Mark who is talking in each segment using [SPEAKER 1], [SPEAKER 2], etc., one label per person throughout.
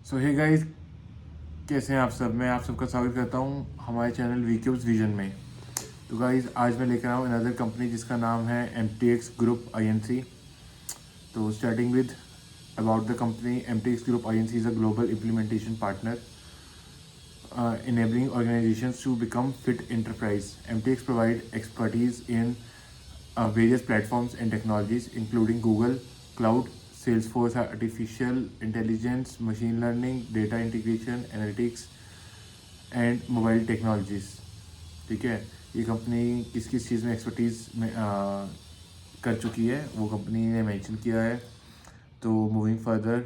[SPEAKER 1] सो hey guys, कैसे हैं आप सब। मैं आप सबका स्वागत करता हूं हमारे चैनल वीक्यूब्स विजन में। तो गाइस, आज मैं लेकर आया हूं अनदर कंपनी जिसका नाम है MTX ग्रुप INC। तो starting with about the company, MTX group INC is a global implementation partner enabling organizations to become fit enterprise. MTX provide expertise in various platforms and technologies including Google Cloud, Salesforce, artificial intelligence, machine learning, data integration, analytics and mobile technologies. ठीक है, ये company किस किस चीज़ में expertise में कर चुकी है वो कंपनी ने मेंशन किया है। तो moving further,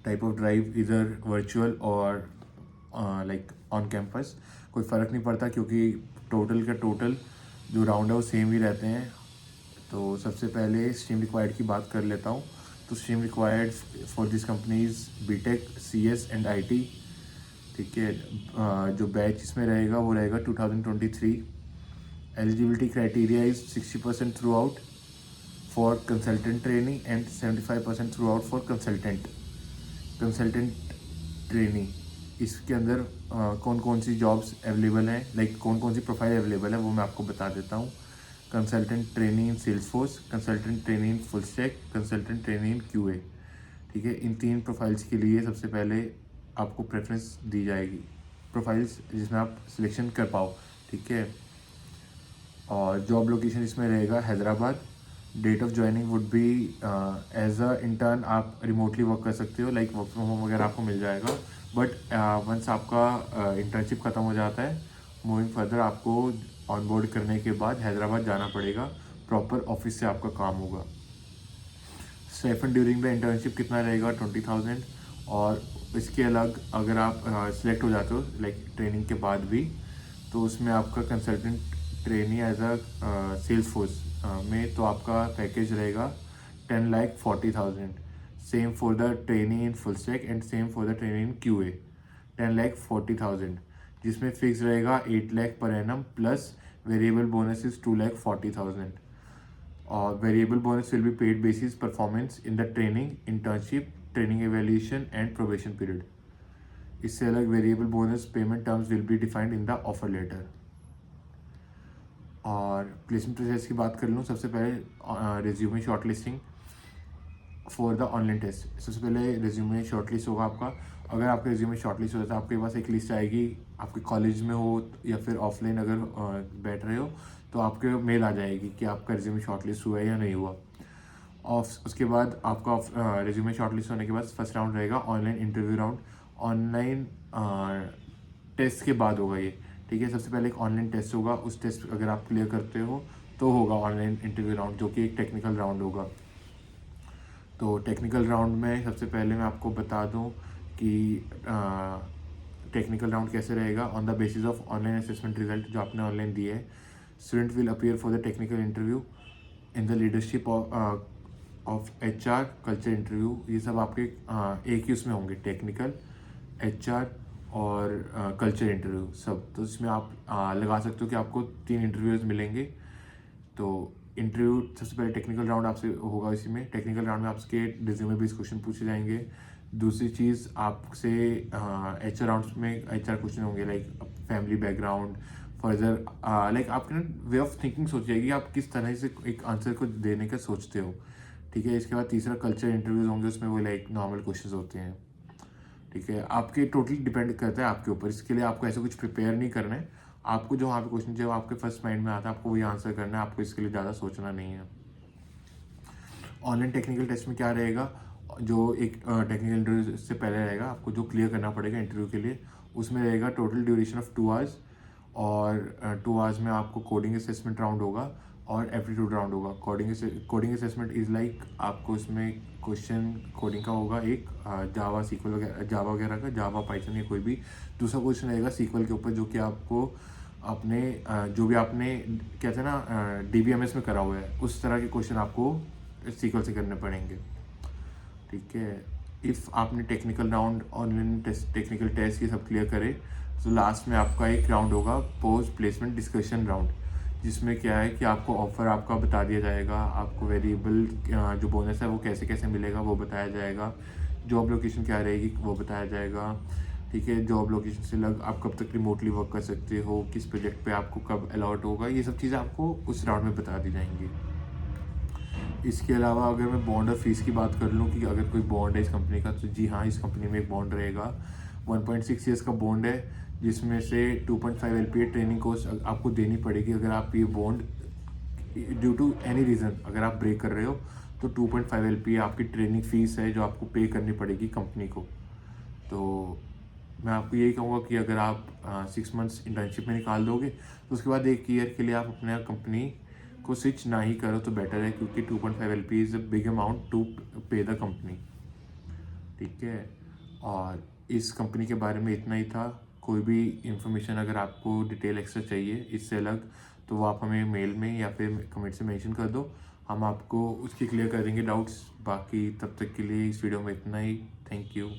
[SPEAKER 1] type of drive इधर वर्चुअल और लाइक ऑन कैंपस कोई फ़र्क नहीं पड़ता, क्योंकि टोटल का टोटल जो राउंड है वो सेम ही रहते हैं। तो सबसे पहले स्ट्रीम रिक्वायर्ड की बात कर लेता हूँ। तो stream required for this companies BTech, CS and IT। ठीक है, जो बैच इसमें रहेगा वो रहेगा 2023। Eligibility criteria is 60% through out for consultant training and 75% through out for consultant training. इसके अंदर कौन कौन सी जॉब्स अवेलेबल हैं, लाइक कौन कौन सी प्रोफाइल अवेलेबल है वो मैं आपको बता देता हूँ। Consultant training in Salesforce, consultant training in full stack, consultant training in QA। ठीक है, इन 3 प्रोफाइल्स के लिए सबसे पहले आपको प्रेफरेंस दी जाएगी, प्रोफाइल्स जिसमें आप सिलेक्शन कर पाओ। ठीक है, और जॉब लोकेशन इसमें रहेगा Hyderabad. Date of joining would be as a intern आप रिमोटली वर्क कर सकते हो, लाइक वर्क फ्रॉम होम वगैरह आपको मिल जाएगा। बट वंस आपका इंटर्नशिप ख़त्म हो जाता है, मूविंग फर्दर आपको ऑनबोर्ड करने के बाद हैदराबाद जाना पड़ेगा, प्रॉपर ऑफिस से आपका काम होगा। स्टाइपेंड ड्यूरिंग द इंटर्नशिप कितना रहेगा? 20,000। और इसके अलग अगर आप सिलेक्ट हो जाते हो लाइक ट्रेनिंग के बाद भी, तो उसमें आपका consultant trainee as a Salesforce में तो आपका पैकेज रहेगा 10,40,000। Same for the training in full stack and same for the training in QA, 10,40,000, जिसमें फिक्स रहेगा 8 lakh per annum plus variable bonus is 2,40,000। और variable bonus will be paid basis performance in the training, internship, training evaluation and probation period. इससे अलग variable bonus payment terms will be defined in the offer letter. और placement process की बात कर लूँ, सबसे पहले resume shortlisting for the online test. सबसे पहले रिज्यूमे शॉर्ट लिस्ट होगा आपका। अगर आपका रिज्यूमे शॉर्ट लिस्ट हो जाता है, आपके पास एक लिस्ट आएगी, आपके कॉलेज में हो या फिर ऑफलाइन अगर बैठ रहे हो तो आपके मेल आ जाएगी कि आपका रिज्यूमे शॉर्ट लिस्ट हुआ है या नहीं हुआ। और उसके बाद आपका रिज्यूमे शॉर्ट लिस्ट होने के बाद फर्स्ट राउंड रहेगा online interview round. Online test के बाद होगा ये। ठीक है, सबसे पहले एक ऑनलाइन टेस्ट होगा, उस टेस्ट अगर आप क्लियर करते हो तो होगा ऑनलाइन इंटरव्यू राउंड, जो कि एक टेक्निकल राउंड होगा। तो टेक्निकल राउंड में सबसे पहले मैं आपको बता दूं कि टेक्निकल राउंड कैसे रहेगा। On the basis of online assessment result जो आपने ऑनलाइन दिए है, student will appear for the technical interview in the leadership of HR, culture interview. ये सब आपके एक ही उसमें होंगे, टेक्निकल, HR और कल्चर इंटरव्यू सब। तो इसमें आप लगा सकते हो कि आपको 3 इंटरव्यूज़ मिलेंगे। तो इंटरव्यू सबसे पहले टेक्निकल राउंड आपसे होगा। इसी में टेक्निकल राउंड में आपके रिज्यूमे बेस्ड क्वेश्चन पूछे जाएंगे। दूसरी चीज़ आपसे HR राउंड्स में HR क्वेश्चन होंगे, like family background, further like आपके ना वे ऑफ थिंकिंग सोच जाएगी, आप किस तरह से एक आंसर को देने का सोचते हो। ठीक है, इसके बाद तीसरा कल्चर इंटरव्यूज होंगे, उसमें वो लाइक नॉर्मल क्वेश्चंस होते हैं। ठीक है, आपके टोटली डिपेंड करता है आपके ऊपर। इसके लिए आपको ऐसा कुछ प्रिपेयर नहीं करना है। आपको जो वहाँ पे क्वेश्चन जो आपके फर्स्ट माइंड में आता है, आपको वही आंसर करना है, आपको इसके लिए ज़्यादा सोचना नहीं है। ऑनलाइन टेक्निकल टेस्ट में क्या रहेगा, जो एक टेक्निकल इंटरव्यू से पहले रहेगा, आपको जो क्लियर करना पड़ेगा इंटरव्यू के लिए, उसमें रहेगा टोटल ड्यूरेशन ऑफ 2 आवर्स। और 2 आवर्स में आपको कोडिंग असेसमेंट राउंड होगा और एप्टीट्यूड राउंड होगा। कोडिंग असेसमेंट इज़ लाइक आपको इसमें क्वेश्चन कोडिंग का होगा, एक जावा सीक्वल वगैरह, जावा वगैरह का, जावा पाइथन या कोई भी। दूसरा क्वेश्चन रहेगा सीक्वल के ऊपर, जो कि आपको अपने जो भी आपने कहते हैं ना DBMS में करा हुआ है, उस तरह के क्वेश्चन आपको सीक्वल से करने पड़ेंगे। ठीक है, इफ़ आपने technical round, online test, technical test ये सब क्लियर करे, तो लास्ट में आपका एक राउंड होगा पोस्ट प्लेसमेंट डिस्कशन राउंड, जिसमें क्या है कि आपको ऑफ़र आपका बता दिया जाएगा, आपको वेरिएबल जो बोनस है वो कैसे कैसे मिलेगा वो बताया जाएगा, जॉब लोकेशन क्या रहेगी वो बताया जाएगा, ठीक है। जॉब लोकेशन से अलग आप कब तक रिमोटली वर्क कर सकते हो, किस प्रोजेक्ट पे आपको कब अलॉट होगा, ये सब चीज़ें आपको उस राउंड में बता दी जाएंगी। इसके अलावा अगर मैं बॉन्ड और फीस की बात कर लूँ कि अगर कोई बॉन्ड है इस कंपनी का, तो जी हाँ, इस कंपनी में एक बॉन्ड रहेगा। 1.6 ईयर्स का बॉन्ड है, जिसमें से 2.5 LPA ट्रेनिंग कोर्स आपको देनी पड़ेगी। अगर आप ये bond due to any reason अगर आप ब्रेक कर रहे हो, तो 2.5 LPA आपकी ट्रेनिंग फीस है जो आपको पे करनी पड़ेगी कंपनी को। तो मैं आपको यही कहूँगा कि अगर आप 6 मंथ्स इंटर्नशिप में निकाल दोगे, तो उसके बाद 1 ईयर के लिए आप अपने कंपनी को स्विच ना ही करो तो बेटर है, क्योंकि 2.5 LPA is a big amount to pay the company, ठीक है। और इस कंपनी के बारे में इतना ही था। कोई भी इंफॉर्मेशन अगर आपको डिटेल एक्स्ट्रा चाहिए इससे अलग, तो वो आप हमें मेल में या फिर कमेंट से मेंशन कर दो, हम आपको उसकी क्लियर कर देंगे डाउट्स। बाकी तब तक के लिए इस वीडियो में इतना ही। Thank you.